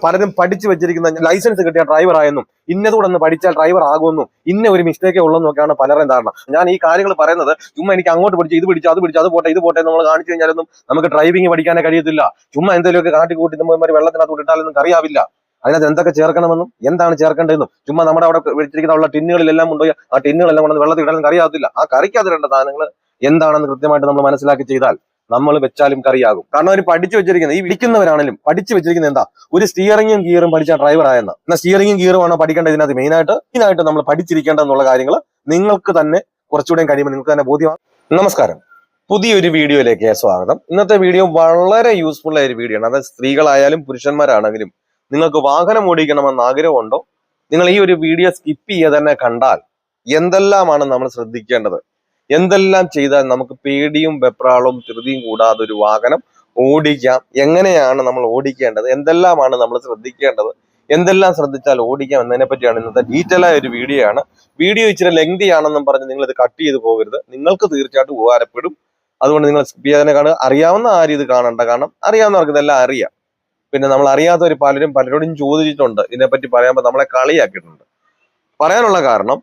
പലരും പഠിച്ചു വെച്ചിരിക്കുന്ന ലൈസൻസ് കിട്ടിയ ഡ്രൈവർ ആയെന്നും ഇന്നതുകൂടെ ഒന്ന് പഠിച്ചാൽ ഡ്രൈവർ ആകുമെന്നും ഇന്ന ഒരു മിസ്റ്റേക്കേ ഉള്ളെന്നൊക്കെയാണ് പലരും ധാരണ. ഞാൻ ഈ കാര്യങ്ങൾ പറയുന്നത് ചുമ്മാ എനിക്ക് അങ്ങോട്ട് പഠിച്ചു ഇത് പിടിച്ചു അത് പോട്ടെ ഇത് പോട്ടെ നമ്മൾ കാണിച്ചു കഴിഞ്ഞാലൊന്നും നമുക്ക് ഡ്രൈവിംഗ് പഠിക്കാനേ കഴിയത്തില്ല. ചുമ്മാ എന്തെങ്കിലുമൊക്കെ കാട്ടിക്കൂട്ടി നമ്മൾ വെള്ളത്തിനകത്ത് ഇട്ടാലൊന്നും അറിയാവില്ല. അതിനകത്ത് എന്തൊക്കെ ചേർക്കണമെന്നും എന്താണ് ചേർക്കേണ്ടതെന്നും ചുമ്മാ നമ്മുടെ അവിടെ വെച്ചിരിക്കുന്ന ടിന്നുകളിലെല്ലാം കൊണ്ടുപോയി ആ ടിന്നുകളെല്ലാം കൊണ്ട് വെള്ളത്തിൽ ഇടാനും അറിയാത്തില്ല. ആ കറിക്കകത്തിടേണ്ട സാധനങ്ങൾ എന്താണെന്ന് കൃത്യമായിട്ട് നമ്മൾ മനസ്സിലാക്കി ചെയ്താൽ നമ്മൾ വെച്ചാലും കറിയാകും. കാരണം അവർ പഠിച്ചു വെച്ചിരിക്കുന്നത് ഈ വിളിക്കുന്നവരാണെങ്കിലും പഠിച്ചു വെച്ചിരിക്കുന്നത് എന്താ, ഒരു സ്റ്റിയറിംഗും ഗിയറും പഠിച്ച ഡ്രൈവർ ആയെന്ന്. എന്നാൽ സ്റ്റിയറിംഗും ഗിയറും ആണ് പഠിക്കേണ്ടത്. ഇതിനകത്ത് മെയിനായിട്ട് നമ്മൾ പഠിച്ചിരിക്കേണ്ടതെന്നുള്ള കാര്യങ്ങൾ നിങ്ങൾക്ക് തന്നെ കുറച്ചുകൂടെ കഴിയുമ്പോൾ നിങ്ങൾക്ക് തന്നെ ബോധ്യമാണ്. നമസ്കാരം, പുതിയൊരു വീഡിയോയിലേക്ക് സ്വാഗതം. ഇന്നത്തെ വീഡിയോ വളരെ യൂസ്ഫുൾ ആയ ഒരു വീഡിയോ ആണ്. അതായത് സ്ത്രീകളായാലും പുരുഷന്മാരാണെങ്കിലും നിങ്ങൾക്ക് വാഹനം ഓടിക്കണമെന്ന് ആഗ്രഹമുണ്ടോ, നിങ്ങൾ ഈ ഒരു വീഡിയോ സ്കിപ്പ് ചെയ്യാതെ തന്നെ കണ്ടാൽ എന്തെല്ലാമാണ് നമ്മൾ ശ്രദ്ധിക്കേണ്ടത്, എന്തെല്ലാം ചെയ്താൽ നമുക്ക് പേടിയും വെപ്രാളവും ധൃതിയും കൂടാതെ ഒരു വാഹനം ഓടിക്കാം, എങ്ങനെയാണ് നമ്മൾ ഓടിക്കേണ്ടത്, എന്തെല്ലാമാണ് നമ്മൾ ശ്രദ്ധിക്കേണ്ടത്, എന്തെല്ലാം ശ്രദ്ധിച്ചാൽ ഓടിക്കാം എന്നതിനെ പറ്റിയാണ് ഇന്നത്തെ ഡീറ്റെയിൽ ആയ ഒരു വീഡിയോ ആണ്. വീഡിയോ ഇച്ചിരി ലെങ്തി ആണെന്നും പറഞ്ഞ് നിങ്ങൾ ഇത് കട്ട് ചെയ്ത് പോകരുത്. നിങ്ങൾക്ക് തീർച്ചയായിട്ടും ഉപകാരപ്പെടും. അതുകൊണ്ട് നിങ്ങൾ സ്കിപ്പ് ചെയ്യാതെ കാണുക. അറിയാവുന്ന ആരും ഇത് കാണണ്ട, കാരണം അറിയാവുന്നവർക്ക് ഇതെല്ലാം അറിയാം. പിന്നെ നമ്മൾ അറിയാത്തവർ പലരോടും ചോദിച്ചിട്ടുണ്ട് ഇതിനെപ്പറ്റി പറയാമ്പോൾ നമ്മളെ കളിയാക്കിയിട്ടുണ്ട്. പറയാനുള്ള കാരണം,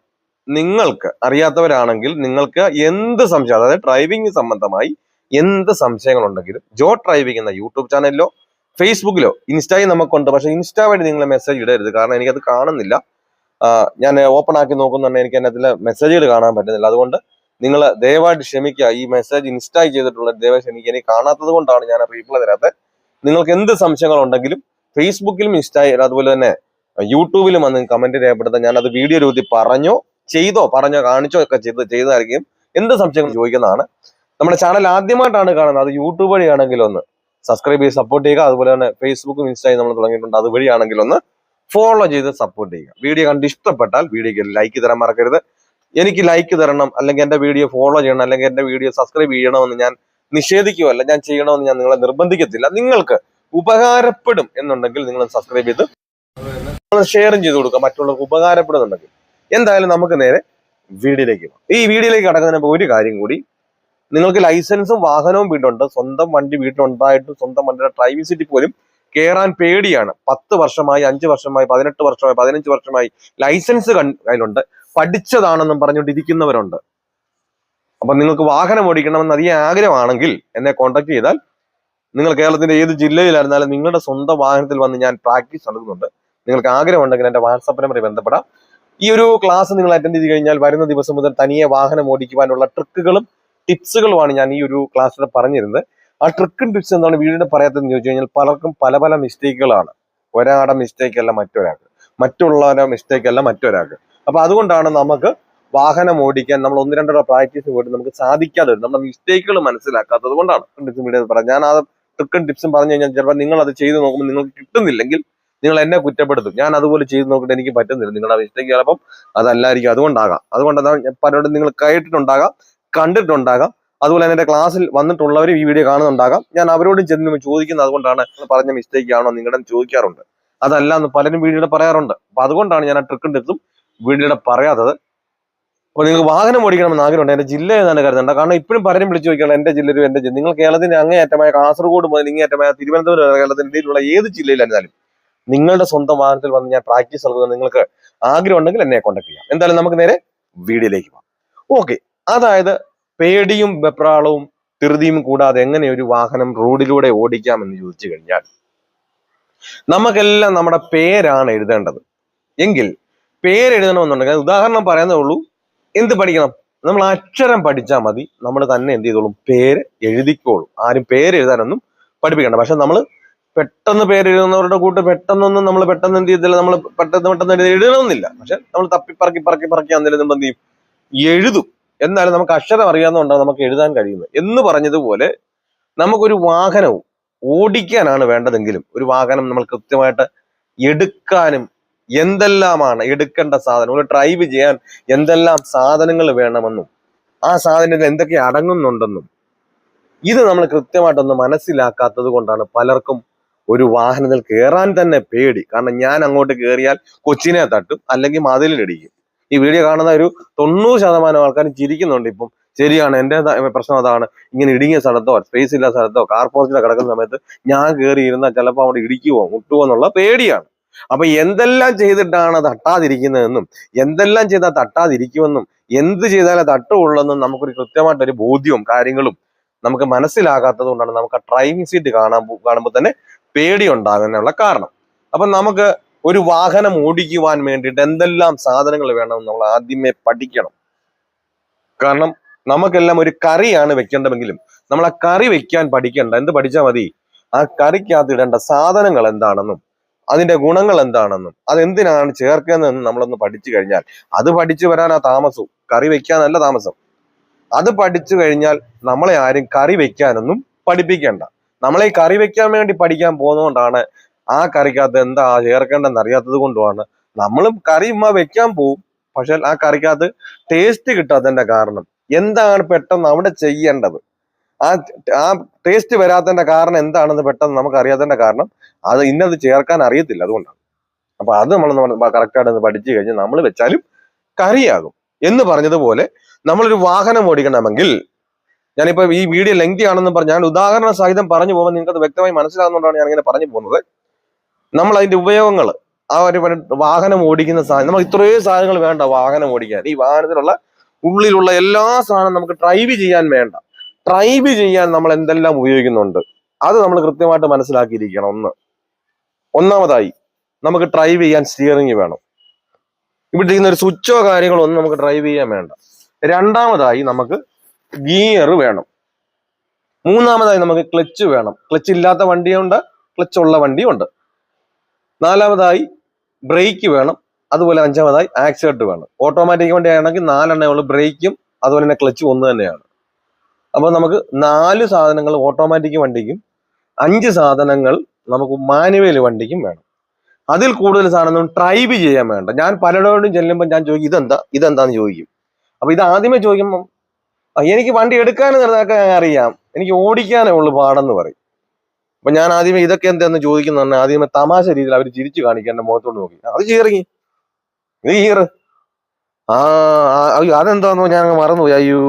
നിങ്ങൾക്ക് അറിയാത്തവരാണെങ്കിൽ നിങ്ങൾക്ക് എന്ത് സംശയം, അതായത് ഡ്രൈവിംഗ് സംബന്ധമായി എന്ത് സംശയങ്ങളുണ്ടെങ്കിലും ജോ ഡ്രൈവിംഗ് എന്ന യൂട്യൂബ് ചാനലിലോ ഫേസ്ബുക്കിലോ ഇൻസ്റ്റയിൽ നമുക്കുണ്ട്. പക്ഷെ ഇൻസ്റ്റാ വഴി നിങ്ങൾ മെസ്സേജ് ഇടരുത്, കാരണം എനിക്കത് കാണുന്നില്ല. ഞാൻ ഓപ്പൺ ആക്കി നോക്കുന്നുണ്ടെങ്കിൽ എനിക്ക് അതിനകത്തിൽ മെസ്സേജുകൾ കാണാൻ പറ്റുന്നില്ല. അതുകൊണ്ട് നിങ്ങൾ ദയവായിട്ട് ക്ഷമിക്കുക. ഈ മെസ്സേജ് ഇൻസ്റ്റാൾ ചെയ്തിട്ടുള്ള ദയവായി ക്ഷമിക്കുക. എനിക്ക് കാണാത്തത് കൊണ്ടാണ് ഞാൻ റീപ്ലൈ തരാത്തത്. നിങ്ങൾക്ക് എന്ത് സംശയങ്ങളുണ്ടെങ്കിലും ഫേസ്ബുക്കിലും ഇൻസ്റ്റയിൽ അതുപോലെ തന്നെ യൂട്യൂബിലും വന്ന് കമന്റ് രേഖപ്പെടുത്താൻ. ഞാൻ അത് വീഡിയോ രൂപത്തിൽ ചെയ്തോ കാണിച്ചോ ഒക്കെ ചെയ്തായിരിക്കും. എന്ത് സംശയങ്ങൾ ചോദിക്കുന്നതാണ്. നമ്മുടെ ചാനൽ ആദ്യമായിട്ടാണ് കാണുന്നത്, അത് യൂട്യൂബ് വഴിയാണെങ്കിൽ ഒന്ന് സബ്സ്ക്രൈബ് ചെയ്ത് സപ്പോർട്ട് ചെയ്യുക. അതുപോലെ തന്നെ ഫേസ്ബുക്കും ഇൻസ്റ്റയും നമ്മൾ തുടങ്ങിയിട്ടുണ്ട്, അതുവഴിയാണെങ്കിൽ ഒന്ന് ഫോളോ ചെയ്ത് സപ്പോർട്ട് ചെയ്യുക. വീഡിയോ കണ്ട് ഇഷ്ടപ്പെട്ടാൽ വീഡിയോക്ക് ലൈക്ക് തരാൻ മറക്കരുത്. എനിക്ക് ലൈക്ക് തരണം, അല്ലെങ്കിൽ എന്റെ വീഡിയോ ഫോളോ ചെയ്യണം, അല്ലെങ്കിൽ എന്റെ വീഡിയോ സബ്സ്ക്രൈബ് ചെയ്യണമെന്ന് ഞാൻ നിഷേധിക്കുകയല്ല. ഞാൻ ചെയ്യണമെന്ന് ഞാൻ നിങ്ങളെ നിർബന്ധിക്കത്തില്ല. നിങ്ങൾക്ക് ഉപകാരപ്പെടും എന്നുണ്ടെങ്കിൽ നിങ്ങൾ സബ്സ്ക്രൈബ് ചെയ്ത് ഷെയറും ചെയ്ത് കൊടുക്കുക, മറ്റുള്ളവർക്ക് ഉപകാരപ്പെടുന്നുണ്ടെങ്കിൽ. എന്തായാലും നമുക്ക് നേരെ വീഡിയോയിലേക്ക് പോകാം. ഈ വീഡിയോയിലേക്ക് കടക്കുന്നതിന് മുമ്പ് ഒരു കാര്യം കൂടി, നിങ്ങൾക്ക് ലൈസൻസും വാഹനവും വീട്ടിലുണ്ട്, സ്വന്തം വണ്ടി വീട്ടിലുണ്ടായിട്ടും സ്വന്തം വണ്ടിയുടെ ഡ്രൈവിംഗ് സീറ്റിൽ പോലും കയറാൻ പേടിയാണ്. 10 വർഷമായി 5 വർഷമായി 18 വർഷമായി 15 വർഷമായി ലൈസൻസ് കയ്യിലുണ്ട്, പഠിച്ചതാണെന്നും പറഞ്ഞുകൊണ്ടിരിക്കുന്നവരുണ്ട്. അപ്പൊ നിങ്ങൾക്ക് വാഹനം ഓടിക്കണമെന്ന് അധികം ആഗ്രഹമാണെങ്കിൽ എന്നെ കോൺടാക്ട് ചെയ്താൽ, നിങ്ങൾ കേരളത്തിന്റെ ഏത് ജില്ലയിലായിരുന്നാലും നിങ്ങളുടെ സ്വന്തം വാഹനത്തിൽ വന്ന് ഞാൻ പ്രാക്ടീസ് നടത്തുന്നുണ്ട്. നിങ്ങൾക്ക് ആഗ്രഹമുണ്ടെങ്കിൽ എന്റെ വാട്സാപ്പ് നമ്പറിൽ ബന്ധപ്പെടാം. ഈ ഒരു ക്ലാസ് നിങ്ങൾ അറ്റൻഡ് ചെയ്ത് കഴിഞ്ഞാൽ വരുന്ന ദിവസം മുതൽ തനിയെ വാഹനം ഓടിക്കുവാനുള്ള ട്രിക്കുകളും ടിപ്സുകളുമാണ് ഞാൻ ഈ ഒരു ക്ലാസ്സിൽ പറഞ്ഞിരുന്നത്. ആ ട്രിക്കും ടിപ്സ് എന്താണ് വീടിന്റെ പറയാത്തതെന്ന് ചോദിച്ചു കഴിഞ്ഞാൽ, പലർക്കും പല മിസ്റ്റേക്കുകളാണ്. ഒരാളുടെ മിസ്റ്റേക്ക് അല്ല മറ്റൊരാൾക്ക്, മറ്റുള്ളവരുടെ മിസ്റ്റേക്ക് അല്ല മറ്റൊരാൾക്ക്. അപ്പൊ അതുകൊണ്ടാണ് നമുക്ക് വാഹനം ഓടിക്കാൻ നമ്മൾ 1-2 പ്രാക്ടീസ് പോയിട്ട് നമുക്ക് സാധിക്കാതെ വരും, നമ്മുടെ മിസ്റ്റേക്കുകൾ മനസ്സിലാക്കാത്തത് കൊണ്ടാണ്. ഞാൻ ആ ട്രിക്കും ടിപ്സും പറഞ്ഞു കഴിഞ്ഞാൽ ചിലപ്പോൾ നിങ്ങൾ അത് ചെയ്ത് നോക്കുമ്പോൾ നിങ്ങൾക്ക് കിട്ടുന്നില്ലെങ്കിൽ നിങ്ങൾ എന്നെ കുറ്റപ്പെടുത്തും. ഞാൻ അതുപോലെ ചെയ്ത് നോക്കിയിട്ട് എനിക്ക് പറ്റുന്നില്ല, നിങ്ങളുടെ മിസ്റ്റേക്ക് ചിലപ്പം അതല്ലായിരിക്കും. അതുകൊണ്ടാണ് പലരോടും നിങ്ങൾ കേട്ടിട്ടുണ്ടാകാം, കണ്ടിട്ടുണ്ടാകാം. അതുപോലെ തന്നെ എന്റെ ക്ലാസ്സിൽ വന്നിട്ടുള്ളവർ ഈ വീഡിയോ കാണുന്നുണ്ടാകാം. ഞാൻ അവരോടും ചെന്ന് ചോദിക്കുന്നത് അതുകൊണ്ടാണ്, പറഞ്ഞ മിസ്റ്റേക്ക് ആണോ നിങ്ങളുടെ ചോദിക്കാറുണ്ട്. അതല്ല എന്ന് പലരും വീഡിയോയുടെ പറയാറുണ്ട്. അപ്പൊ അതുകൊണ്ടാണ് ഞാൻ ആ ട്രിക്കും ടിപ്സും വീഡിയോയുടെ പറയാത്തത്. അപ്പൊ നിങ്ങൾക്ക് വാഹനം ഓടിക്കണമെന്ന് ആഗ്രഹമുണ്ട്, എന്റെ ജില്ല ഏതാണ് കരുതണ്ട. കാരണം ഇപ്പോഴും പലരും വിളിച്ചു ചോദിക്കണം എന്റെ ജില്ല. നിങ്ങൾ കേരളത്തിന്റെ അങ്ങേയറ്റമായ കാസർഗോഡ് മുതൽ ഇങ്ങേയറ്റമായ തിരുവനന്തപുരം, കേരളത്തിന്റെ ഇടയിലുള്ള ഏത് ജില്ലയിലായിരുന്നാലും നിങ്ങളുടെ സ്വന്തം വാഹനത്തിൽ വന്ന് ഞാൻ പ്രാക്ടീസ് നൽകുന്നത്. നിങ്ങൾക്ക് ആഗ്രഹം ഉണ്ടെങ്കിൽ എന്നെ കോൺടാക്ട് ചെയ്യാം. എന്തായാലും നമുക്ക് നേരെ വീഡിയോയിലേക്ക് പോകാം. ഓക്കെ, അതായത് പേടിയും വെപ്രാളവും ധൃതിയും കൂടാതെ എങ്ങനെ ഒരു വാഹനം റോഡിലൂടെ ഓടിക്കാം എന്ന് ചോദിച്ചു കഴിഞ്ഞാൽ, നമുക്കെല്ലാം നമ്മുടെ പേരാണ് എഴുതേണ്ടത്. എങ്കിൽ പേരെഴുതണമെന്നുണ്ടെങ്കിൽ ഉദാഹരണം പറയുന്നേ ഉള്ളൂ. എന്ത് പഠിക്കണം? നമ്മൾ അക്ഷരം പഠിച്ചാൽ മതി, നമ്മൾ തന്നെ എന്ത് ചെയ്തോളും, പേര് എഴുതിക്കോളും. ആരും പേരെഴുതാനൊന്നും പഠിപ്പിക്കണ്ട. പക്ഷെ നമ്മൾ പെട്ടെന്ന് പേരെഴുതുന്നവരുടെ കൂട്ട് പെട്ടെന്ന് എന്ത് ചെയ്തില്ല, നമ്മൾ പെട്ടെന്ന് എഴുതണമെന്നില്ല. പക്ഷെ നമ്മൾ തപ്പിപ്പറക്കി എന്തെങ്കിലും എന്ത് ചെയ്യും, എഴുതും. എന്നാലും നമുക്ക് അക്ഷരം അറിയാവുന്നതുകൊണ്ടാണ് നമുക്ക് എഴുതാൻ കഴിയുന്നത്. എന്ന് പറഞ്ഞതുപോലെ നമുക്കൊരു വാഹനവും ഓടിക്കാനാണ് വേണ്ടതെങ്കിലും ഒരു വാഹനം നമ്മൾ കൃത്യമായിട്ട് എടുക്കാനും എന്തെല്ലാമാണ് എടുക്കേണ്ട സാധനം, ഒരു ഡ്രൈവ് ചെയ്യാൻ എന്തെല്ലാം സാധനങ്ങൾ വേണമെന്നും ആ സാധനങ്ങൾ എന്തൊക്കെ അടങ്ങുന്നുണ്ടെന്നും ഇത് നമ്മൾ കൃത്യമായിട്ടൊന്ന് മനസ്സിലാക്കാത്തത് കൊണ്ടാണ് പലർക്കും ഒരു വാഹനത്തിൽ കയറാൻ തന്നെ പേടി. കാരണം ഞാൻ അങ്ങോട്ട് കയറിയാൽ കൊച്ചിനെ തട്ടും, അല്ലെങ്കിൽ മതിലിടിക്കും. ഈ വീഡിയോ കാണുന്ന ഒരു 90% ആൾക്കാരും ചിരിക്കുന്നുണ്ട്. ഇപ്പം ശരിയാണ്, എന്റെ പ്രശ്നം അതാണ്. ഇങ്ങനെ ഇടുങ്ങിയ സ്ഥലത്തോ സ്പേസ് ഇല്ലാത്ത സ്ഥലത്തോ കാർ പോർച്ചിലോ കിടക്കുന്ന സമയത്ത് ഞാൻ കയറി ഇരുന്നാൽ ചിലപ്പോൾ അവിടെ ഇടിക്കുവോ മുട്ടുവോ എന്നുള്ള പേടിയാണ്. അപ്പൊ എന്തെല്ലാം ചെയ്തിട്ടാണ് തട്ടാതിരിക്കുന്നതെന്നും എന്തെല്ലാം ചെയ്താൽ തട്ടാതിരിക്കുമെന്നും എന്ത് ചെയ്താലേ തട്ടുള്ളെന്നും നമുക്കൊരു കൃത്യമായിട്ടൊരു ബോധ്യവും കാര്യങ്ങളും നമുക്ക് മനസ്സിലാകാത്തത് കൊണ്ടാണ് നമുക്ക് ആ ഡ്രൈവിംഗ് സീറ്റ് കാണുമ്പോൾ തന്നെ പേടി ഉണ്ടാകാനുള്ള കാരണം. അപ്പൊ നമുക്ക് ഒരു വാഹനം ഓടിക്കുവാൻ വേണ്ടിയിട്ട് എന്തെല്ലാം സാധനങ്ങൾ വേണമെന്ന് നമ്മൾ ആദ്യമേ പഠിക്കണം. കാരണം നമുക്കെല്ലാം ഒരു കറിയാണ് വെക്കേണ്ടതെങ്കിലും നമ്മൾ ആ കറി വെക്കാൻ പഠിക്കണ്ട. എന്ത് പഠിച്ചാൽ മതി? ആ കറിക്കകത്ത് ഇടേണ്ട സാധനങ്ങൾ എന്താണെന്നും അതിന്റെ ഗുണങ്ങൾ എന്താണെന്നും അതെന്തിനാണ് ചേർക്കുന്നതെന്നും നമ്മളൊന്ന് പഠിച്ചു കഴിഞ്ഞാൽ, അത് പഠിച്ചു വരാനാ താമസവും, കറി വെക്കാനല്ല താമസം. അത് പഠിച്ചു കഴിഞ്ഞാൽ നമ്മളെ ആരും കറി വെക്കാനൊന്നും പഠിപ്പിക്കേണ്ട. നമ്മളെ ഈ കറി വെക്കാൻ വേണ്ടി പഠിക്കാൻ പോകുന്നതുകൊണ്ടാണ് ആ കറിക്കകത്ത് എന്താ ചേർക്കേണ്ടതെന്ന് അറിയാത്തത് കൊണ്ടുമാണ് നമ്മളും കറി വെക്കാൻ പോവും. പക്ഷെ ആ കറിക്കകത്ത് ടേസ്റ്റ് കിട്ടാത്തതിന്റെ കാരണം എന്താണ് പെട്ടെന്ന് അവിടെ ചെയ്യേണ്ടത്, ആ ആ ടേസ്റ്റ് വരാത്തതിന്റെ കാരണം എന്താണെന്ന് പെട്ടെന്ന് നമുക്ക് അറിയാത്തതിന്റെ കാരണം അത് ഇന്നത് ചേർക്കാൻ അറിയത്തില്ല, അതുകൊണ്ടാണ്. അപ്പൊ അത് നമ്മൾ കറക്റ്റായിട്ട് പഠിച്ചു കഴിഞ്ഞാൽ നമ്മൾ വെച്ചാലും കറിയാകും. എന്ന് പറഞ്ഞതുപോലെ നമ്മളൊരു വാഹനം ഓടിക്കണമെങ്കിൽ, ഞാനിപ്പോ ഈ വീഡിയോ ലെങ്തി ആണെന്ന് പറഞ്ഞ് ഞാൻ ഉദാഹരണ സഹിതം പറഞ്ഞു പോകുമ്പോൾ നിങ്ങൾക്ക് അത് വ്യക്തമായി മനസ്സിലാകുന്നതുകൊണ്ടാണ് ഞാൻ ഇങ്ങനെ പറഞ്ഞു പോകുന്നത്. നമ്മൾ അതിന്റെ ഉപയോഗങ്ങൾ, ആ ഒരു വാഹനം ഓടിക്കുന്ന സാധനം, നമുക്ക് ഇത്രയും സാധനങ്ങൾ വേണ്ട വാഹനം ഓടിക്കാൻ. ഈ വാഹനത്തിലുള്ള ഉള്ളിലുള്ള എല്ലാ സാധനവും നമുക്ക് ഡ്രൈവ് ചെയ്യാൻ വേണ്ട. ഡ്രൈവ് ചെയ്യാൻ നമ്മൾ എന്തെല്ലാം ഉപയോഗിക്കുന്നുണ്ട് അത് നമ്മൾ കൃത്യമായിട്ട് മനസ്സിലാക്കിയിരിക്കണം. ഒന്നാമതായി നമുക്ക് ഡ്രൈവ് ചെയ്യാൻ സ്റ്റിയറിംഗ് വേണം. ഇവിടെ ഇരിക്കുന്ന ഒരു സ്വിച്ചോ കാര്യങ്ങളോ ഒന്നും നമുക്ക് ഡ്രൈവ് ചെയ്യാൻ വേണ്ട. രണ്ടാമതായി നമുക്ക് ഗിയർ വേണം. മൂന്നാമതായി നമുക്ക് ക്ലച്ച് വേണം. ക്ലച്ച് ഇല്ലാത്ത വണ്ടിയുണ്ട്, ക്ലച്ച് ഉള്ള വണ്ടിയുണ്ട്. നാലാമതായി ബ്രേക്ക് വേണം. അതുപോലെ അഞ്ചാമതായി ആക്സിലേറ്റർ വേണം. ഓട്ടോമാറ്റിക് വണ്ടി ആണെങ്കിൽ 4 എണ്ണമുള്ള ബ്രേക്കും അതുപോലെ തന്നെ ക്ലച്ചും ഒന്ന് തന്നെയാണ്. അപ്പൊ നമുക്ക് 4 സാധനങ്ങൾ ഓട്ടോമാറ്റിക് വണ്ടിക്കും 5 സാധനങ്ങൾ നമുക്ക് മാനുവൽ വണ്ടിക്കും വേണം. അതിൽ കൂടുതൽ സാധനം ഡ്രൈവ് ചെയ്യാൻ വേണ്ട. ഞാൻ പലരോടും ചെല്ലുമ്പോൾ ഞാൻ ചോദിക്കും ഇതെന്താന്ന് ചോദിക്കും. അപ്പൊ ഇത് ആദ്യമേ ചോദിക്കുമ്പോൾ എനിക്ക് വണ്ടി എടുക്കാനും നിർത്താൻ അറിയാം, എനിക്ക് ഓടിക്കാനേ ഉള്ളു പാടെന്ന് പറയും. അപ്പൊ ഞാൻ ആദ്യമേ ഇതൊക്കെ എന്താന്ന് ചോദിക്കുന്ന ആദ്യമേ തമാശ രീതിയിൽ അവർ ചിരിച്ചു കാണിക്കാൻ എന്റെ മുഖത്തോട് നോക്കി, അത് ചീറിങ്ങി ഇത് ഗിയർ, അയ്യോ അതെന്താന്നോ ഞാൻ മറന്നുപോയി, അയ്യോ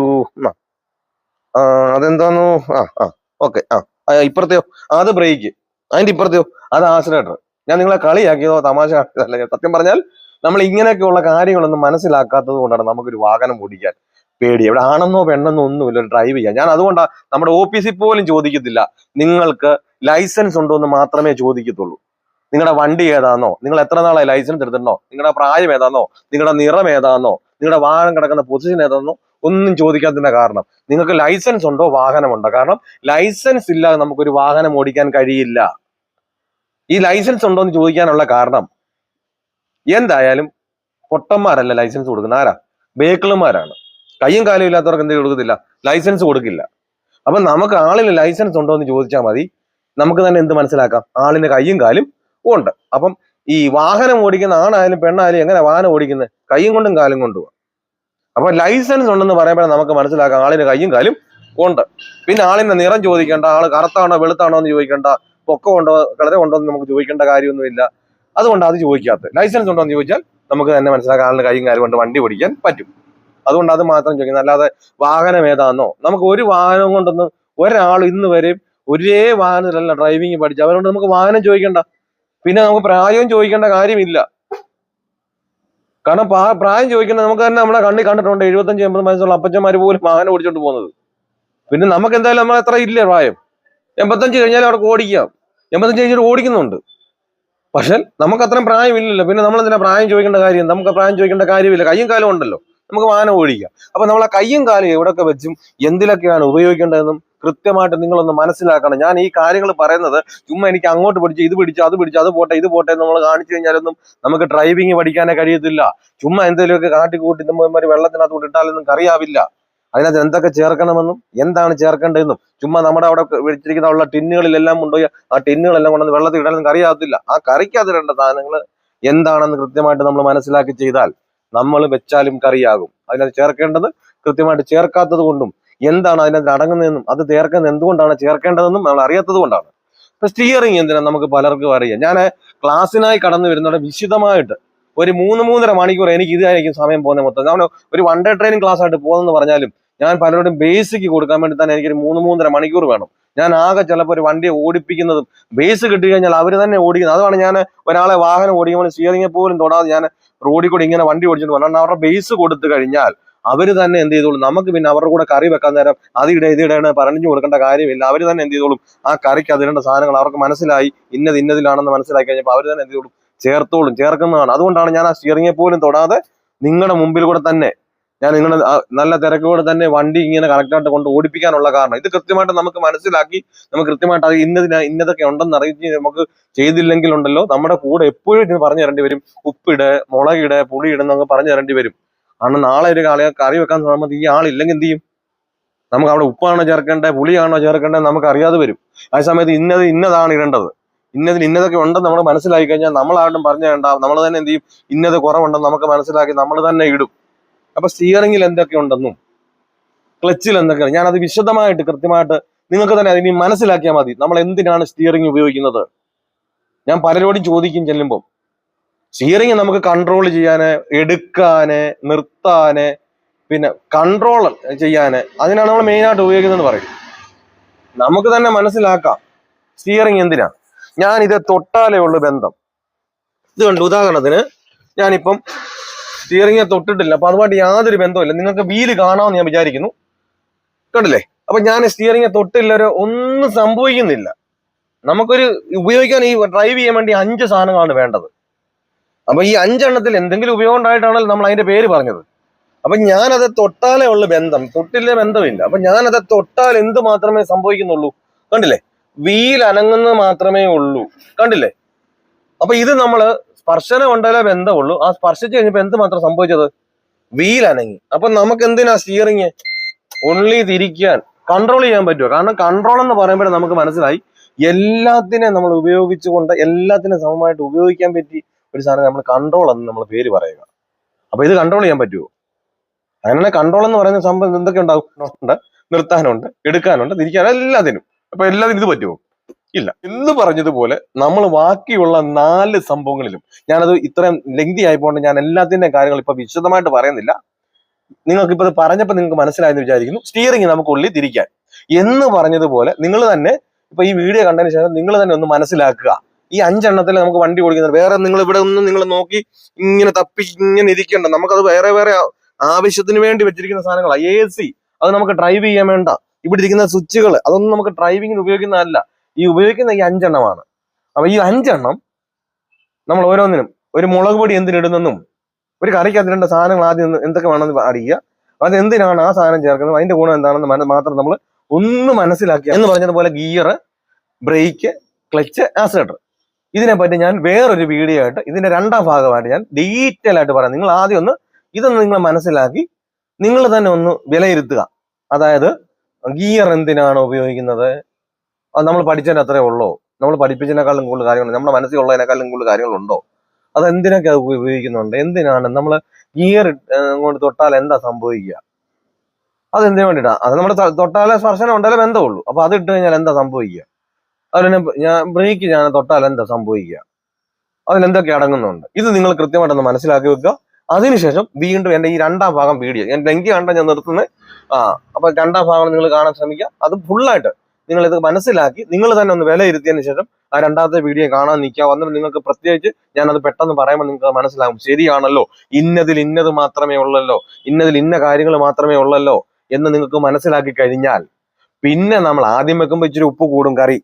അതെന്താന്നോ, ഓക്കെ, ഇപ്പുറത്തെയോ അത് ബ്രേക്ക്, അതിന്റെ ഇപ്പുറത്തെയോ അത് ആക്സിലേറ്റർ. ഞാൻ നിങ്ങളെ കളിയാക്കിയതോ തമാശ കാണിച്ചതല്ല. സത്യം പറഞ്ഞാൽ നമ്മൾ ഇങ്ങനെയൊക്കെയുള്ള കാര്യങ്ങളൊന്നും മനസ്സിലാക്കാത്തത് കൊണ്ടാണ് നമുക്കൊരു വാഹനം ഓടിക്കാൻ പേടി. എവിടെ ആണെന്നോ പെണ്ണെന്നോ ഒന്നുമില്ല ഡ്രൈവ് ചെയ്യാൻ. ഞാൻ അതുകൊണ്ടാണ് നമ്മുടെ ഓഫീസിൽ പോലും ചോദിക്കത്തില്ല നിങ്ങൾക്ക് ലൈസൻസ് ഉണ്ടോ എന്ന് മാത്രമേ ചോദിക്കത്തുള്ളൂ. നിങ്ങളുടെ വണ്ടി ഏതാന്നോ, നിങ്ങൾ എത്ര നാളായി ലൈസൻസ് എടുത്തിട്ടുണ്ടോ, നിങ്ങളുടെ പ്രായം ഏതാന്നോ, നിങ്ങളുടെ നിറം ഏതാന്നോ, നിങ്ങളുടെ വാഹനം കിടക്കുന്ന പൊസിഷൻ ഏതാന്നോ ഒന്നും ചോദിക്കാത്തതിന്റെ കാരണം നിങ്ങൾക്ക് ലൈസൻസ് ഉണ്ടോ, വാഹനമുണ്ടോ. കാരണം ലൈസൻസ് ഇല്ലാതെ നമുക്കൊരു വാഹനം ഓടിക്കാൻ കഴിയില്ല. ഈ ലൈസൻസ് ഉണ്ടോ എന്ന് ചോദിക്കാനുള്ള കാരണം എന്തായാലും പൊട്ടന്മാരല്ല ലൈസൻസ് കൊടുക്കുന്ന, ആരാ? ബേക്കിളുമാരാണ്. കയ്യും കാലും ഇല്ലാത്തവർക്ക് എന്തെങ്കിലും കൊടുക്കത്തില്ല, ലൈസൻസ് കൊടുക്കില്ല. അപ്പൊ നമുക്ക് ആളിന് ലൈസൻസ് ഉണ്ടോ എന്ന് ചോദിച്ചാൽ മതി, നമുക്ക് തന്നെ എന്ത് മനസ്സിലാക്കാം, ആളിന് കയ്യും കാലും ഉണ്ട്. അപ്പം ഈ വാഹനം ഓടിക്കുന്ന ആണായാലും പെണ്ണായാലും എങ്ങനെ വാഹനം ഓടിക്കുന്നത്? കയ്യും കൊണ്ടും കാലും കൊണ്ടും. അപ്പൊ ലൈസൻസ് ഉണ്ടെന്ന് പറയുമ്പോൾ നമുക്ക് മനസ്സിലാക്കാം ആളിന് കയ്യും കാലും ഉണ്ട്. പിന്നെ ആളിന്റെ നിറം ചോദിക്കേണ്ട, ആള് കറുത്താണോ വെളുത്താണോ എന്ന് ചോദിക്കേണ്ട, പൊക്കമുണ്ടോ കിളരമുണ്ടോ എന്ന് നമുക്ക് ചോദിക്കേണ്ട കാര്യമൊന്നുമില്ല. അതുകൊണ്ട് അത് ചോദിക്കാത്ത. ലൈസൻസ് ഉണ്ടോ എന്ന് ചോദിച്ചാൽ നമുക്ക് തന്നെ മനസ്സിലാക്കാം ആളിന് കയ്യും കാലും കൊണ്ട് വണ്ടി ഓടിക്കാൻ പറ്റും. അതുകൊണ്ട് അത് മാത്രം ചോദിക്കുന്നത്. അല്ലാതെ വാഹനം ഏതാണെന്നോ, നമുക്ക് ഒരു വാഹനം കൊണ്ടൊന്നും ഒരാൾ ഇന്ന് വരെയും ഒരേ വാഹനത്തിലല്ല ഡ്രൈവിംഗ് പഠിച്ചു, അവരോട് നമുക്ക് വാഹനം ചോദിക്കണ്ട. പിന്നെ നമുക്ക് പ്രായവും ചോദിക്കേണ്ട കാര്യമില്ല. കാരണം പ്രായം ചോദിക്കേണ്ട നമുക്ക് തന്നെ നമ്മളെ കണ്ണി കണ്ടിട്ടുണ്ട് 75-80 വയസ്സുള്ള അപ്പച്ചന്മാർ പോലും വാഹനം ഓടിച്ചോണ്ട് പോകുന്നത്. പിന്നെ നമുക്ക് എന്തായാലും നമ്മൾ അത്ര ഇല്ല പ്രായം. 85 കഴിഞ്ഞാലും അവിടെ ഓടിക്കാം, 85 കഴിഞ്ഞിട്ട് ഓടിക്കുന്നുണ്ട്. പക്ഷെ നമുക്ക് അത്രയും പ്രായമില്ലല്ലോ. പിന്നെ നമ്മൾ എന്തിനാ പ്രായം ചോദിക്കേണ്ട കാര്യം? നമുക്ക് പ്രായം ചോദിക്കേണ്ട കാര്യമില്ല, കയ്യും കാലം ഉണ്ടല്ലോ, നമുക്ക് വാഹനം ഓടിക്കാം. അപ്പൊ നമ്മൾ ആ കയ്യും കാലും എവിടെയൊക്കെ വെച്ചും എന്തിലൊക്കെയാണ് ഉപയോഗിക്കേണ്ടതെന്നും കൃത്യമായിട്ട് നിങ്ങളൊന്ന് മനസ്സിലാക്കണം. ഞാൻ ഈ കാര്യങ്ങൾ പറയുന്നത് ചുമ്മാ എനിക്ക് അങ്ങോട്ട് പിടിച്ച് ഇത് പിടിച്ച് അത് പിടിച്ച് അത് പോട്ടെ ഇത് പോട്ടെ നമ്മൾ കാണിച്ചു കഴിഞ്ഞാലൊന്നും നമുക്ക് ഡ്രൈവിംഗ് പഠിക്കാനേ കഴിയത്തില്ല. ചുമ്മാ എന്തെങ്കിലുമൊക്കെ കാട്ടിക്കൂട്ടി നമ്മൾ വെള്ളത്തിനകത്തോട്ട് ഇട്ടാലൊന്നും അറിയാവില്ല. അതിനകത്ത് എന്തൊക്കെ ചേർക്കണമെന്നും എന്താണ് ചേർക്കേണ്ടതെന്നും ചുമ്മാ നമ്മുടെ അവിടെ വെച്ചിരിക്കുന്ന ഉള്ള ടിന്നുകളിലെല്ലാം കൊണ്ടുപോയി ആ ടിന്നുകളെല്ലാം കൊണ്ടുവന്ന് വെള്ളത്തിൽ ഇടാനൊന്നും അറിയാത്തില്ല. ആ കറിക്കകത്തിടേണ്ട സാധനങ്ങൾ എന്താണെന്ന് കൃത്യമായിട്ട് നമ്മൾ മനസ്സിലാക്കി ചെയ്താൽ നമ്മൾ വെച്ചാലും കറിയാകും. അതിനകത്ത് ചേർക്കേണ്ടത് കൃത്യമായിട്ട് ചേർക്കാത്തത് കൊണ്ടും എന്താണ് അതിനകത്ത് അടങ്ങുന്നതെന്നും അത് ചേർക്കുന്നത് എന്തുകൊണ്ടാണ് ചേർക്കേണ്ടതെന്നും നമ്മൾ അറിയാത്തത് കൊണ്ടാണ്. ഇപ്പൊ സ്റ്റിയറിംഗ് എന്തിനാ നമുക്ക് പലർക്കും അറിയാം. ഞാൻ ക്ലാസ്സിനായി കടന്നു വരുന്നവിടെ വിശദമായിട്ട് ഒരു 3-3.5 മണിക്കൂർ എനിക്ക് ഇതായിരിക്കും സമയം പോകുന്നത് മൊത്തം. നമ്മൾ ഒരു 1 ഡേ ട്രെയിനിങ് ക്ലാസ് ആയിട്ട് പോകുന്നെന്ന് പറഞ്ഞാലും ഞാൻ പലരോടും ബേസിക്ക് കൊടുക്കാൻ വേണ്ടി തന്നെ എനിക്കൊരു 3-3.5 മണിക്കൂർ വേണം. ഞാൻ ആകെ ചിലപ്പോൾ ഒരു വണ്ടിയെ ഓടിപ്പിക്കുന്നതും ബേസ് കിട്ടി കഴിഞ്ഞാൽ അവർ തന്നെ ഓടിക്കുന്നത്. അതാണ് ഞാൻ ഒരാളെ വാഹനം ഓടിക്കുമ്പോൾ സ്റ്റിയറിംഗ് പോലും തൊടാതെ ഞാൻ റോഡിൽ കൂടി ഇങ്ങനെ വണ്ടി ഓടിച്ചിട്ട് പറഞ്ഞാൽ അവരുടെ ബേസ് കൊടുത്തു കഴിഞ്ഞാൽ അവര് തന്നെ എന്ത് ചെയ്തോളും. നമുക്ക് പിന്നെ അവരുടെ കൂടെ കറി വെക്കാൻ നേരം ഇതിടെയാണ് പറഞ്ഞു കൊടുക്കേണ്ട കാര്യമില്ല. അവർ തന്നെ എന്ത് ചെയ്തോളും. ആ കറിക്ക് അതിടേണ്ട സാധനങ്ങൾ അവർക്ക് മനസ്സിലായി, ഇന്നതിലാണെന്ന് മനസ്സിലാക്കി കഴിഞ്ഞപ്പോൾ അവർ തന്നെ എന്ത് ചെയ്തോളും, ചേർക്കുന്നതാണ്. അതുകൊണ്ടാണ് ഞാൻ ആ സ്റ്റിയറിംഗെ പോലും തൊടാതെ നിങ്ങളുടെ മുമ്പിൽ കൂടെ തന്നെ ഞാൻ നിങ്ങളുടെ നല്ല തിരക്കോടെ തന്നെ വണ്ടി ഇങ്ങനെ കറക്റ്റായിട്ട് കൊണ്ട് ഓടിപ്പിക്കാനുള്ള കാരണം ഇത് കൃത്യമായിട്ട് നമുക്ക് മനസ്സിലാക്കി നമുക്ക് കൃത്യമായിട്ട് അത് ഇന്നതൊക്കെ ഉണ്ടെന്ന് അറിയിച്ച് നമുക്ക് ചെയ്തില്ലെങ്കിൽ ഉണ്ടല്ലോ നമ്മുടെ കൂടെ എപ്പോഴും ഇത് പറഞ്ഞു തരേണ്ടി വരും. ഉപ്പിട്, മുളകിട്, പുളിയിടുന്നൊക്കെ പറഞ്ഞു തരേണ്ടി വരും. കാരണം നാളെ ഒരു കറി വെക്കാൻ സമയത്ത് ഈ ആളില്ലെങ്കിൽ എന്ത് ചെയ്യും? നമുക്ക് അവിടെ ഉപ്പാണോ ചേർക്കേണ്ടത്, പുളിയാണോ ചേർക്കേണ്ടത് നമുക്ക് അറിയാതെ വരും. ആ സമയത്ത് ഇന്നതാണ് ഇടേണ്ടത്, ഇന്നതൊക്കെ ഉണ്ടെന്ന് നമ്മൾ മനസ്സിലാക്കി കഴിഞ്ഞാൽ നമ്മളായിട്ടും പറഞ്ഞു തരണ്ട, നമ്മൾ തന്നെ എന്ത് ചെയ്യും, ഇന്നത് കുറവുണ്ടെന്ന് നമുക്ക് മനസ്സിലാക്കി നമ്മൾ തന്നെ ഇടും. അപ്പൊ സ്റ്റിയറിംഗിൽ എന്തൊക്കെ ഉണ്ടെന്നും ക്ലച്ചിൽ എന്തൊക്കെയാണ് ഞാനത് വിശദമായിട്ട് കൃത്യമായിട്ട് നിങ്ങൾക്ക് തന്നെ അതിനി മനസ്സിലാക്കിയാൽ മതി. നമ്മൾ എന്തിനാണ് സ്റ്റിയറിംഗ് ഉപയോഗിക്കുന്നത്? ഞാൻ പലരോടും ചോദിക്കും ചെല്ലുമ്പോൾ, സ്റ്റിയറിംഗ് നമുക്ക് കൺട്രോൾ ചെയ്യാന്, എടുക്കാന്, നിർത്താന്, പിന്നെ കൺട്രോൾ ചെയ്യാന്, അതിനാണ് നമ്മൾ മെയിനായിട്ട് ഉപയോഗിക്കുന്നതെന്ന് പറയും. നമുക്ക് തന്നെ മനസ്സിലാക്കാം സ്റ്റിയറിംഗ് എന്തിനാ. ഞാനിത് തൊട്ടാലേ ഉള്ളു ബന്ധം. ഇത് കണ്ടു, ഉദാഹരണത്തിന് ഞാനിപ്പം സ്റ്റിയറിംഗെ തൊട്ടിട്ടില്ല, അപ്പൊ അതുമായിട്ട് യാതൊരു ബന്ധവുമില്ല. നിങ്ങൾക്ക് വീല് കാണാമെന്ന് ഞാൻ വിചാരിക്കുന്നു, കണ്ടില്ലേ? അപ്പൊ ഞാൻ സ്റ്റിയറിംഗെ തൊട്ടില്ല, ഒന്നും സംഭവിക്കുന്നില്ല. നമുക്കൊരു ഉപയോഗിക്കാൻ ഈ ഡ്രൈവ് ചെയ്യാൻ വേണ്ടി 5 സാധനങ്ങളാണ് വേണ്ടത്. അപ്പൊ ഈ 5 എണ്ണത്തിൽ എന്തെങ്കിലും ഉപയോഗം ഉണ്ടായിട്ടാണല്ലോ നമ്മൾ അതിന്റെ പേര് പറഞ്ഞത്. അപ്പൊ ഞാനത് തൊട്ടാലേ ഉള്ളു ബന്ധം, തൊട്ടില്ലേ ബന്ധമില്ല. അപ്പൊ ഞാനത് തൊട്ടാൽ എന്ത് മാത്രമേ സംഭവിക്കുന്നുള്ളൂ, കണ്ടില്ലേ? വീൽ അനങ്ങുന്നത് മാത്രമേ ഉള്ളൂ, കണ്ടില്ലേ? അപ്പൊ ഇത് നമ്മള് സ്പർശനം കൊണ്ടാലേ ബന്ധമുള്ളൂ. ആ സ്പർശിച്ച് കഴിഞ്ഞപ്പോ എന്ത് മാത്രം സംഭവിച്ചത്? വീൽ അനങ്ങി. അപ്പൊ നമുക്ക് എന്തിനാ സ്റ്റിയറിംഗ്? ഓൺലി തിരിക്കാൻ, കൺട്രോൾ ചെയ്യാൻ പറ്റുമോ? കാരണം കൺട്രോൾ എന്ന് പറയുമ്പോൾ നമുക്ക് മനസ്സിലായി എല്ലാത്തിനെ നമ്മൾ ഉപയോഗിച്ചുകൊണ്ട് എല്ലാത്തിനും സമമായിട്ട് ഉപയോഗിക്കാൻ പറ്റി ഒരു സാധനം നമ്മൾ കൺട്രോൾ എന്ന് നമ്മൾ പേര് പറയുക. അപ്പൊ ഇത് കൺട്രോൾ ചെയ്യാൻ പറ്റുമോ? അങ്ങനെ കൺട്രോൾ എന്ന് പറയുന്ന സംഭവം എന്തൊക്കെ ഉണ്ടാവും? നിർത്താനുണ്ട്, എടുക്കാനുണ്ട്, തിരിക്കാനുണ്ട്, എല്ലാത്തിനും. അപ്പൊ എല്ലാത്തിനും ഇത് പറ്റുമോ? ഇല്ല. എന്ന് പറഞ്ഞതുപോലെ നമ്മൾ ബാക്കിയുള്ള 4 സംഭവങ്ങളിലും ഞാനത് ഇത്രയും ലെങ്തി ആയിപ്പോണ്ട് ഞാൻ എല്ലാത്തിന്റെ കാര്യങ്ങൾ ഇപ്പൊ വിശദമായിട്ട് പറയുന്നില്ല. നിങ്ങൾക്ക് ഇപ്പൊ പറഞ്ഞപ്പോൾ നിങ്ങൾക്ക് മനസ്സിലായെന്ന് വിചാരിക്കുന്നു. സ്റ്റിയറിംഗ് നമുക്ക് ഉള്ളിൽ തിരിക്കാൻ എന്ന് പറഞ്ഞതുപോലെ നിങ്ങൾ തന്നെ ഇപ്പൊ ഈ വീഡിയോ കണ്ടതിന് ശേഷം നിങ്ങൾ തന്നെ ഒന്ന് മനസ്സിലാക്കുക. ഈ 5 എണ്ണത്തിൽ നമുക്ക് വണ്ടി ഓടിക്കുന്നത് വേറെ നിങ്ങൾ ഇവിടെ ഒന്നും നിങ്ങൾ നോക്കി ഇങ്ങനെ തപ്പി ഇങ്ങനെ ഇരിക്കേണ്ട. നമുക്കത് വേറെ വേറെ ആവശ്യത്തിന് വേണ്ടി വെച്ചിരിക്കുന്ന സാധനങ്ങളാണ്. AC അത് നമുക്ക് ഡ്രൈവ് ചെയ്യാൻ വേണ്ട. ഇവിടെ ഇരിക്കുന്ന സ്വിച്ചുകൾ അതൊന്നും നമുക്ക് ഡ്രൈവിങ്ങിന് ഉപയോഗിക്കുന്നതല്ല. ഈ ഉപയോഗിക്കുന്ന ഈ 5 എണ്ണമാണ്. അപ്പൊ ഈ 5 എണ്ണം നമ്മൾ ഓരോന്നിനും ഒരു മുളക് പൊടി എന്തിനിടുന്നെന്നും ഒരു കറിക്ക് അതിരേണ്ട സാധനങ്ങൾ ആദ്യം എന്തൊക്കെ വേണമെന്ന് അറിയുക. അത് എന്തിനാണ് ആ സാധനം ചേർക്കുന്നത്, അതിന്റെ ഗുണം എന്താണെന്ന് മാത്രം നമ്മൾ ഒന്ന് മനസ്സിലാക്കിയ എന്ന് പറഞ്ഞതുപോലെ ഗിയർ, ബ്രേക്ക്, ക്ലച്ച്, ആക്സിലറേറ്റർ ഇതിനെപ്പറ്റി ഞാൻ വേറൊരു വീഡിയോ ആയിട്ട് ഇതിന്റെ 2ാം ഭാഗമായിട്ട് ഞാൻ ഡീറ്റെയിൽ ആയിട്ട് പറയാം. നിങ്ങൾ ആദ്യം ഇതൊന്ന് നിങ്ങൾ മനസ്സിലാക്കി നിങ്ങൾ തന്നെ ഒന്ന് വിലയിരുത്തുക. അതായത് ഗിയർ എന്തിനാണ് ഉപയോഗിക്കുന്നത്, നമ്മൾ പഠിച്ചതിന് അത്രേ ഉള്ളോ, നമ്മൾ പഠിപ്പിച്ചതിനേക്കാളും കൂടുതൽ കാര്യങ്ങളുണ്ട്, നമ്മുടെ മനസ്സിലുള്ളതിനേക്കാളും കൂടുതൽ കാര്യങ്ങളുണ്ടോ, അത് എന്തിനൊക്കെ അത് ഉപയോഗിക്കുന്നുണ്ട്, എന്തിനാണ് നമ്മൾ ഗിയർ കൊണ്ട് തൊട്ടാൽ എന്താ സംഭവിക്കുക, അത് എന്തിനു വേണ്ടിയിട്ടാ? അത് നമ്മുടെ തൊട്ടാലേ സ്പർശനം ഉണ്ടല്ലേ ബന്ധമുള്ളൂ. അപ്പൊ അത് ഇട്ട് കഴിഞ്ഞാൽ എന്താ സംഭവിക്കുക? അതിന് ബ്രേക്ക് ഞാൻ തൊട്ടാൽ എന്താ സംഭവിക്കുക, അതിലെന്തൊക്കെ അടങ്ങുന്നുണ്ട്, ഇത് നിങ്ങൾ കൃത്യമായിട്ടൊന്ന് മനസ്സിലാക്കി വെക്കുക. അതിനുശേഷം വീണ്ടും എന്റെ ഈ 2ാം ഭാഗം വീഡിയോ ഞാൻ ലെങ്കി കണ്ട ഞാൻ നിർത്തുന്നത്. അപ്പൊ 2ാം ഭാഗം നിങ്ങൾ കാണാൻ ശ്രമിക്കുക. അത് ഫുള്ളായിട്ട് നിങ്ങൾ ഇത് മനസ്സിലാക്കി നിങ്ങൾ തന്നെ ഒന്ന് വിലയിരുത്തിയതിനു ശേഷം ആ 2ാമത്തെ വീഡിയോ കാണാൻ നിൽക്കുക. വന്നിട്ട് നിങ്ങൾക്ക് പ്രത്യേകിച്ച് ഞാനത് പെട്ടെന്ന് പറയുമ്പോൾ നിങ്ങൾക്ക് മനസ്സിലാകും, ശരിയാണല്ലോ, ഇന്നത് മാത്രമേ ഉള്ളല്ലോ, ഇന്ന കാര്യങ്ങൾ മാത്രമേ ഉള്ളല്ലോ എന്ന് നിങ്ങൾക്ക് മനസ്സിലാക്കി കഴിഞ്ഞാൽ പിന്നെ നമ്മൾ ആദ്യം വെക്കുമ്പോൾ ഇച്ചിരി ഉപ്പ് കൂടും കറി,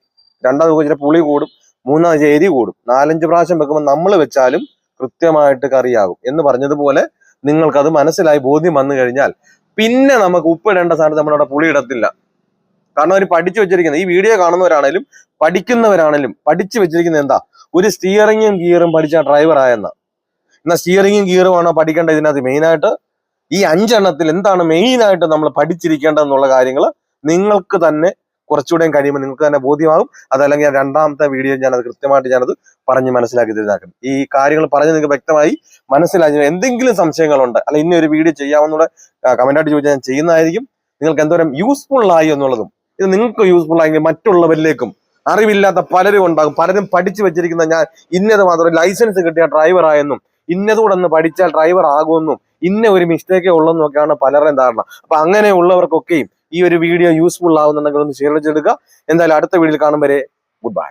2ാമത് വെക്കുമ്പോൾ ഇച്ചിരി പുളി കൂടും, 3ാമത് എരി കൂടും, 4-5 പ്രാവശ്യം വെക്കുമ്പോൾ നമ്മൾ വെച്ചാലും കൃത്യമായിട്ട് കറിയാകും. എന്ന് പറഞ്ഞതുപോലെ നിങ്ങൾക്കത് മനസ്സിലായി ബോധ്യം വന്നു കഴിഞ്ഞാൽ പിന്നെ നമുക്ക് ഉപ്പിടേണ്ട സ്ഥാനത്ത് നമ്മളവിടെ പുളി ഇടത്തില്ല. കാരണം അവർ പഠിച്ചു വെച്ചിരിക്കുന്നത്, ഈ വീഡിയോ കാണുന്നവരാണേലും പഠിക്കുന്നവരാണേലും പഠിച്ചു വെച്ചിരിക്കുന്നത് എന്താ, ഒരു സ്റ്റിയറിംഗും ഗിയറും പഠിച്ച ഡ്രൈവർ ആയെന്ന. എന്നാൽ സ്റ്റിയറിംഗും ഗിയറും ആണോ പഠിക്കേണ്ടത് ഇതിനകത്ത് മെയിനായിട്ട്? ഈ 5 എണ്ണത്തിൽ എന്താണ് മെയിനായിട്ട് നമ്മൾ പഠിച്ചിരിക്കേണ്ടതെന്നുള്ള കാര്യങ്ങൾ നിങ്ങൾക്ക് തന്നെ കുറച്ചുകൂടെയും കഴിയുമ്പോൾ നിങ്ങൾക്ക് തന്നെ ബോധ്യമാകും. അതല്ലെങ്കിൽ 2ാമത്തെ വീഡിയോ ഞാനത് കൃത്യമായിട്ട് ഞാനത് പറഞ്ഞ് മനസ്സിലാക്കി തരുന്നതാക്കും. ഈ കാര്യങ്ങൾ പറഞ്ഞ് നിങ്ങൾക്ക് വ്യക്തമായി മനസ്സിലാക്കി എന്തെങ്കിലും സംശയങ്ങളുണ്ട് അല്ല ഇന്നൊരു വീഡിയോ ചെയ്യാമെന്നുള്ള കമന്റായിട്ട് ചോദിച്ചാൽ ഞാൻ ചെയ്യുന്നതായിരിക്കും. നിങ്ങൾക്ക് എന്തോരം യൂസ്ഫുൾ ആയി എന്നുള്ളതും ഇത് നിങ്ങൾക്ക് യൂസ്ഫുൾ ആയെങ്കിൽ മറ്റുള്ളവരിലേക്കും, അറിവില്ലാത്ത പലരും ഉണ്ടാകും, പലരും പഠിച്ചു വെച്ചിരിക്കുന്ന ഞാൻ ഇന്നത് മാത്രം ലൈസൻസ് കിട്ടിയ ഡ്രൈവർ ആയെന്നും ഇന്നതുകൂടെ ഒന്ന് പഠിച്ചാൽ ഡ്രൈവർ ആകുമെന്നും ഇന്ന ഒരു മിസ്റ്റേക്കേ ഉള്ളെന്നൊക്കെയാണ് പലരുടെയും ധാരണ. അപ്പൊ അങ്ങനെയുള്ളവർക്കൊക്കെയും ഈ ഒരു വീഡിയോ യൂസ്ഫുൾ ആവുന്നുണ്ടെങ്കിൽ ഒന്ന് ഷെയർ ചെയ്തെടുക്കുക. എന്തായാലും അടുത്ത വീഡിയോയിൽ കാണും വരെ ഗുഡ് ബൈ.